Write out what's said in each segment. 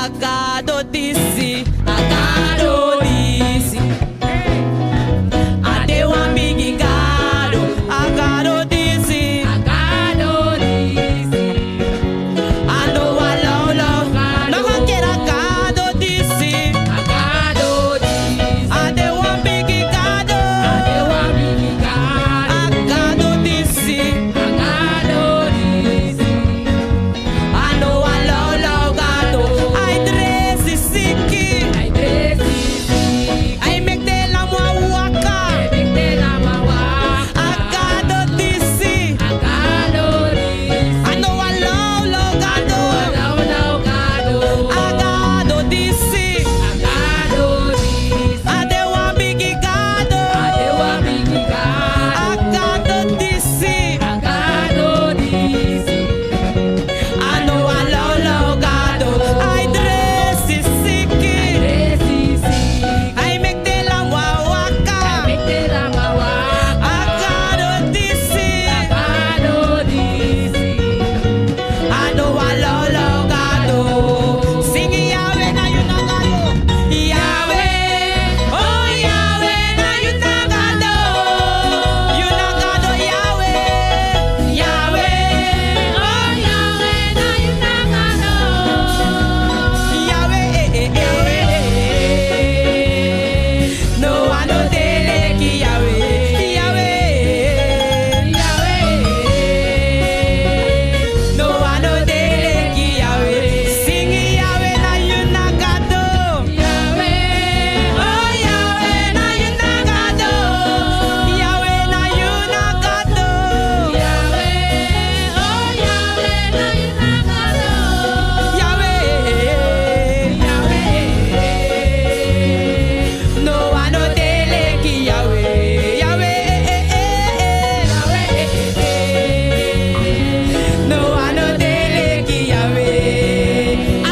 Gado Disi, Gado Disi. Ade wa bigi Gado, Gado Disi, Gado Disi. Ando wa low low, no one kera Gado Disi, Gado Disi. Ade wa bigi Gado, Gado Disi, Gado Disi. Ando wa low low Gado, I dress siki, I make the lamwa waka, Gado Disi. Ando wa low low Gado, Gado Disi. Ade wa bigi Gado, Gado Disi. Ando wa low low Gado, I dress siki, I make the lamwa waka, Gado Disi. Ando wa low low Gado, sing Yahweh na you na Gado, Yahweh, oh Yahweh na you na Gado, Yahweh, Yahweh, oh Yahweh na you na Gado, Yahweh, no one no teleki Yahweh, no one no teleki Yahweh, sing Yahweh na you na Gado, oh Yahweh na you na Gado, Yahweh na you na Gado, no one no teleki Yahweh, no one no teleki Yahweh. A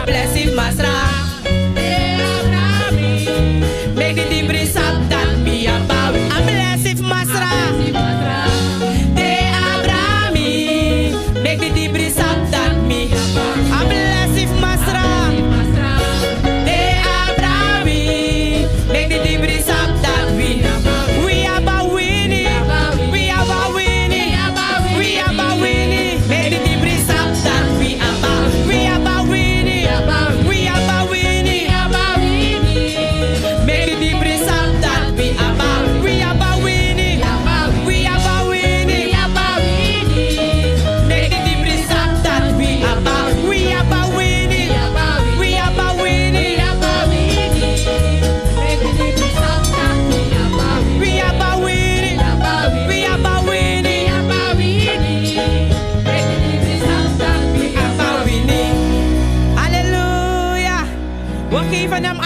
blessing Masra, make the debris up that be about. A blessing Masra, de Abrami, make the debris up that me. A blessing Masra, de Abrami, make the debris up that we. We have a winning, we have a winning, we have a winning. Make the debris up that we about. We have a winning, we have a winning. Make the debris up that we about. We have a winning, we have a winning. Make the debris up that we about. We have a winning, we have a winning. We have a winning, we have a winning. Hallelujah. Wakifan nam